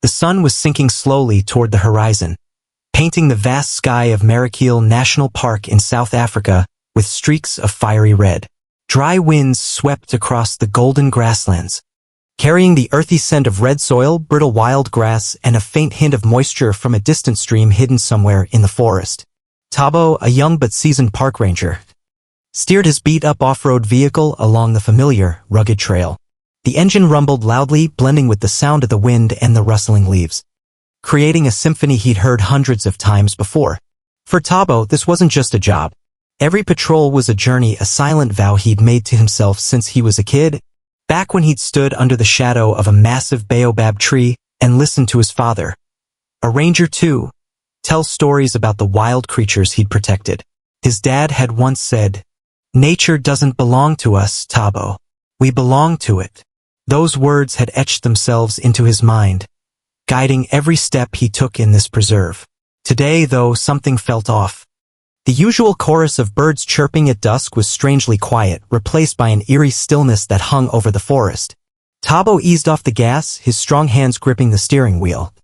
The sun was sinking slowly toward the horizon, painting the vast sky of Marakele National Park in South Africa with streaks of fiery red. Dry winds swept across the golden grasslands, carrying the earthy scent of red soil, brittle wild grass, and a faint hint of moisture from a distant stream hidden somewhere in the forest. Thabo, a young but seasoned park ranger, steered his beat-up off-road vehicle along the familiar, rugged trail. The engine rumbled loudly, blending with the sound of the wind and the rustling leaves, creating a symphony he'd heard hundreds of times before. For Thabo, this wasn't just a job. Every patrol was a journey, a silent vow he'd made to himself since he was a kid, back when he'd stood under the shadow of a massive baobab tree and listened to his father, a ranger too, tell stories about the wild creatures he'd protected. His dad had once said, "Nature doesn't belong to us, Thabo. We belong to it." Those words had etched themselves into his mind, guiding every step he took in this preserve. Today, though, something felt off. The usual chorus of birds chirping at dusk was strangely quiet, replaced by an eerie stillness that hung over the forest. Thabo eased off the gas, his strong hands gripping the steering wheel,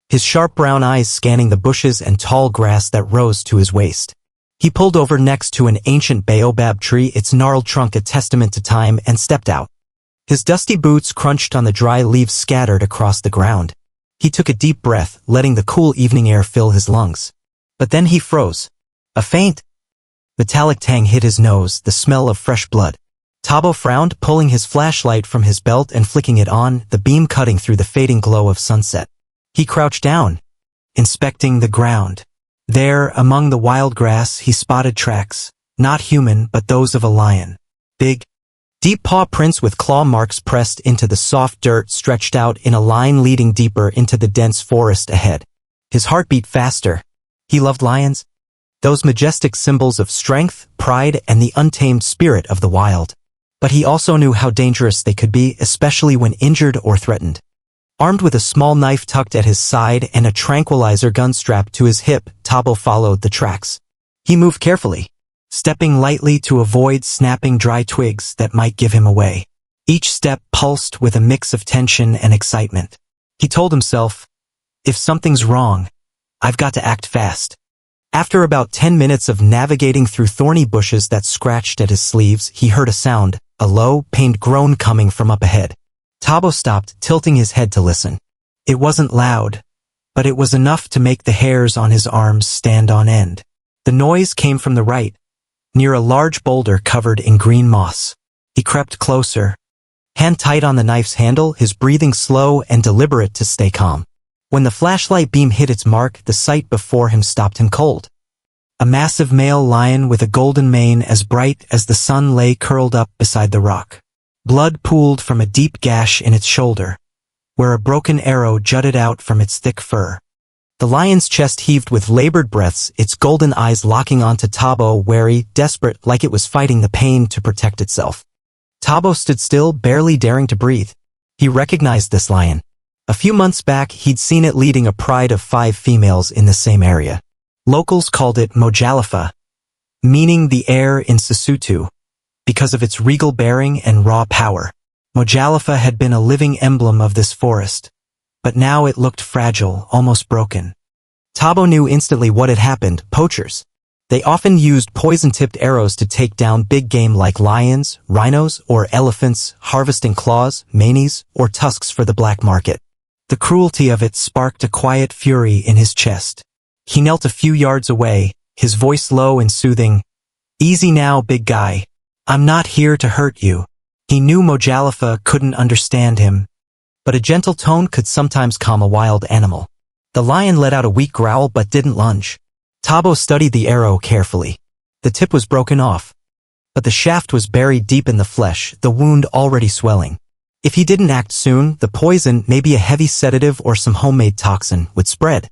his sharp brown eyes scanning the bushes and tall grass that rose to his waist. He pulled over next to an ancient baobab tree, its gnarled trunk a testament to time, and stepped out. His dusty boots crunched on the dry leaves scattered across the ground. He took a deep breath, letting the cool evening air fill his lungs. But then he froze. A faint, metallic tang hit his nose, the smell of fresh blood. Thabo frowned, pulling his flashlight from his belt and flicking it on, the beam cutting through the fading glow of sunset. He crouched down, inspecting the ground. There, among the wild grass, he spotted tracks, not human but those of a lion. Big, deep paw prints with claw marks pressed into the soft dirt stretched out in a line leading deeper into the dense forest ahead. His heart beat faster. He loved lions, those majestic symbols of strength, pride, and the untamed spirit of the wild. But he also knew how dangerous they could be, especially when injured or threatened. Armed with a small knife tucked at his side and a tranquilizer gun strapped to his hip, Thabo followed the tracks. He moved carefully, stepping lightly to avoid snapping dry twigs that might give him away. Each step pulsed with a mix of tension and excitement. He told himself, if something's wrong, I've got to act fast. After about 10 minutes of navigating through thorny bushes that scratched at his sleeves, he heard a sound, a low, pained groan coming from up ahead. Thabo stopped, tilting his head to listen. It wasn't loud, but it was enough to make the hairs on his arms stand on end. The noise came from the right, near a large boulder covered in green moss. He crept closer, hand tight on the knife's handle, his breathing slow and deliberate to stay calm. When the flashlight beam hit its mark, the sight before him stopped him cold. A massive male lion with a golden mane as bright as the sun lay curled up beside the rock. Blood pooled from a deep gash in its shoulder, where a broken arrow jutted out from its thick fur. The lion's chest heaved with labored breaths, its golden eyes locking onto Thabo, wary, desperate, like it was fighting the pain to protect itself. Thabo stood still, barely daring to breathe. He recognized this lion. A few months back, he'd seen it leading a pride of 5 females in the same area. Locals called it Mojalifa, meaning the air in Sesotho, because of its regal bearing and raw power. Mojalifa had been a living emblem of this forest, but now it looked fragile, almost broken. Thabo knew instantly what had happened: poachers. They often used poison-tipped arrows to take down big game like lions, rhinos, or elephants, harvesting claws, manes, or tusks for the black market. The cruelty of it sparked a quiet fury in his chest. He knelt a few yards away, his voice low and soothing. "Easy now, big guy. I'm not here to hurt you." He knew Mojalifa couldn't understand him, but a gentle tone could sometimes calm a wild animal. The lion let out a weak growl but didn't lunge. Thabo studied the arrow carefully. The tip was broken off, but the shaft was buried deep in the flesh, the wound already swelling. If he didn't act soon, the poison, maybe a heavy sedative or some homemade toxin, would spread.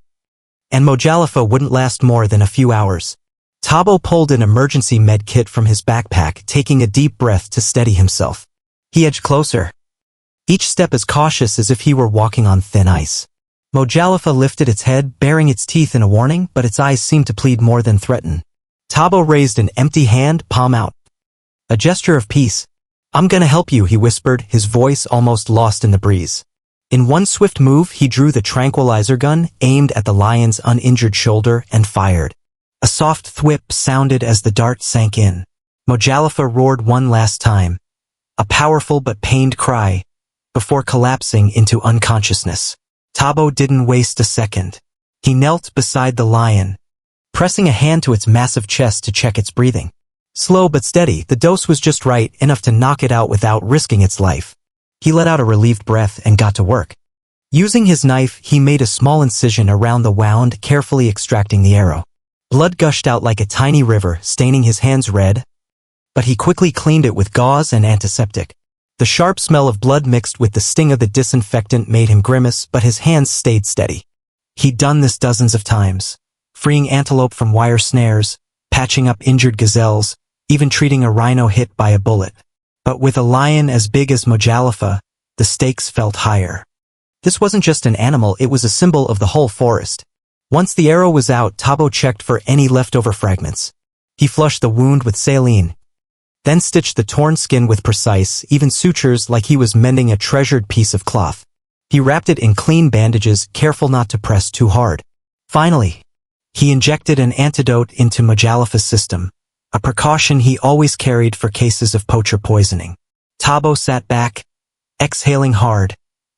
And Mojalifa wouldn't last more than a few hours. Thabo pulled an emergency med kit from his backpack, taking a deep breath to steady himself. He edged closer, each step as cautious as if he were walking on thin ice. Mojalifa lifted its head, baring its teeth in a warning, but its eyes seemed to plead more than threaten. Thabo raised an empty hand, palm out. A gesture of peace. "I'm gonna help you," he whispered, his voice almost lost in the breeze. In one swift move, he drew the tranquilizer gun, aimed at the lion's uninjured shoulder, and fired. A soft thwip sounded as the dart sank in. Mojalifa roared one last time, a powerful but pained cry, before collapsing into unconsciousness. Thabo didn't waste a second. He knelt beside the lion, pressing a hand to its massive chest to check its breathing. Slow but steady, the dose was just right, enough to knock it out without risking its life. He let out a relieved breath and got to work. Using his knife, he made a small incision around the wound, carefully extracting the arrow. Blood gushed out like a tiny river, staining his hands red, but he quickly cleaned it with gauze and antiseptic. The sharp smell of blood mixed with the sting of the disinfectant made him grimace, but his hands stayed steady. He'd done this dozens of times, freeing antelope from wire snares, patching up injured gazelles, even treating a rhino hit by a bullet. But with a lion as big as Mojalifa, the stakes felt higher. This wasn't just an animal, it was a symbol of the whole forest. Once the arrow was out, Thabo checked for any leftover fragments. He flushed the wound with saline, then stitched the torn skin with precise, even sutures like he was mending a treasured piece of cloth. He wrapped it in clean bandages, careful not to press too hard. Finally, he injected an antidote into Mojalifa's system, a precaution he always carried for cases of poacher poisoning. Thabo sat back, exhaling hard,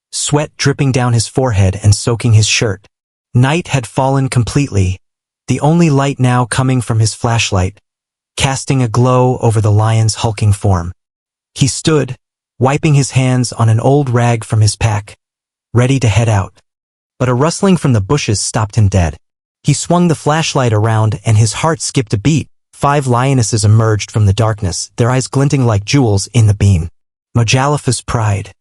sweat dripping down his forehead and soaking his shirt. Night had fallen completely, the only light now coming from his flashlight, casting a glow over the lion's hulking form. He stood, wiping his hands on an old rag from his pack, ready to head out. But a rustling from the bushes stopped him dead. He swung the flashlight around and his heart skipped a beat. 5 lionesses emerged from the darkness, their eyes glinting like jewels in the beam. Mojalifa's pride.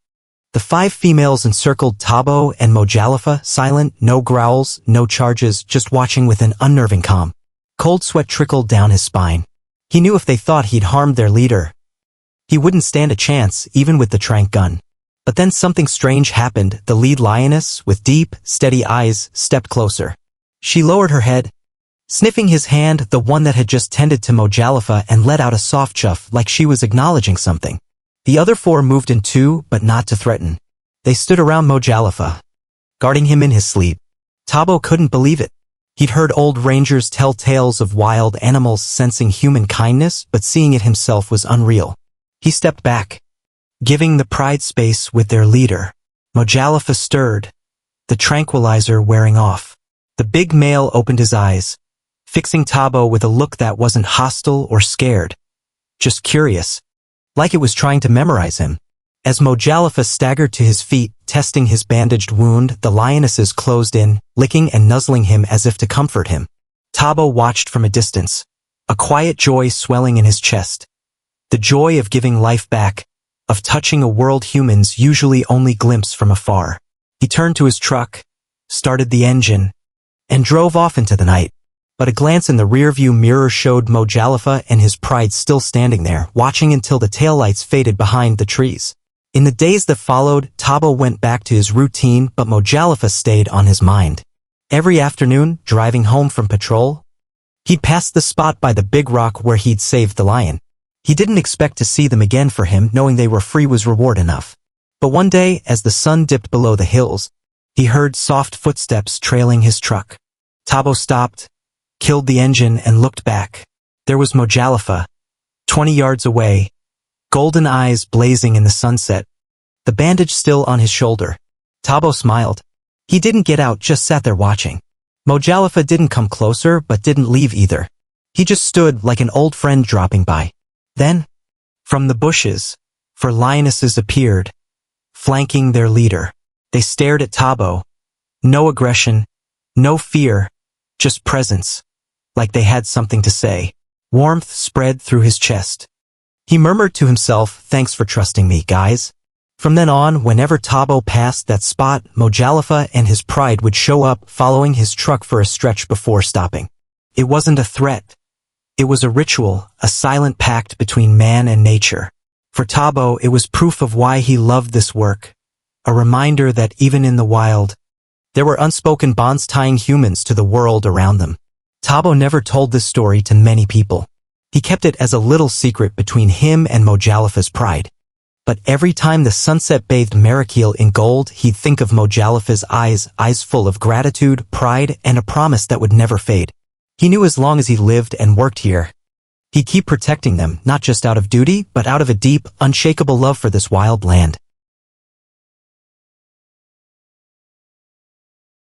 The 5 females encircled Thabo and Mojalifa, silent, no growls, no charges, just watching with an unnerving calm. Cold sweat trickled down his spine. He knew if they thought he'd harmed their leader, he wouldn't stand a chance, even with the tranq gun. But then something strange happened. The lead lioness, with deep, steady eyes, stepped closer. She lowered her head, sniffing his hand, the one that had just tended to Mojalifa, and let out a soft chuff like she was acknowledging something. The other 4 moved in too, but not to threaten. They stood around Mojalifa, guarding him in his sleep. Thabo couldn't believe it. He'd heard old rangers tell tales of wild animals sensing human kindness, but seeing it himself was unreal. He stepped back, giving the pride space with their leader. Mojalifa stirred, the tranquilizer wearing off. The big male opened his eyes, fixing Thabo with a look that wasn't hostile or scared, just curious, like it was trying to memorize him. As Mojalifa staggered to his feet, testing his bandaged wound, the lionesses closed in, licking and nuzzling him as if to comfort him. Thabo watched from a distance, a quiet joy swelling in his chest. The joy of giving life back, of touching a world humans usually only glimpse from afar. He turned to his truck, started the engine, and drove off into the night. But a glance in the rearview mirror showed Mojalifa and his pride still standing there, watching until the taillights faded behind the trees. In the days that followed, Thabo went back to his routine, but Mojalifa stayed on his mind. Every afternoon, driving home from patrol, he'd pass the spot by the big rock where he'd saved the lion. He didn't expect to see them again, for him, knowing they were free was reward enough. But one day, as the sun dipped below the hills, he heard soft footsteps trailing his truck. Thabo stopped, killed the engine, and looked back. There was Mojalifa, 20 yards away, golden eyes blazing in the sunset, the bandage still on his shoulder. Thabo smiled. He didn't get out, just sat there watching. Mojalifa didn't come closer, but didn't leave either. He just stood like an old friend dropping by. Then, from the bushes, 4 lionesses appeared, flanking their leader. They stared at Thabo. No aggression, no fear, just presence, like they had something to say. Warmth spread through his chest. He murmured to himself, "Thanks for trusting me, guys." From then on, whenever Thabo passed that spot, Mojalifa and his pride would show up, following his truck for a stretch before stopping. It wasn't a threat. It was a ritual, a silent pact between man and nature. For Thabo, it was proof of why he loved this work, a reminder that even in the wild, there were unspoken bonds tying humans to the world around them. Thabo never told this story to many people. He kept it as a little secret between him and Mojalifa's pride. But every time the sunset bathed Marakele in gold, he'd think of Mojalifa's eyes full of gratitude, pride, and a promise that would never fade. He knew as long as he lived and worked here, he'd keep protecting them, not just out of duty, but out of a deep, unshakable love for this wild land.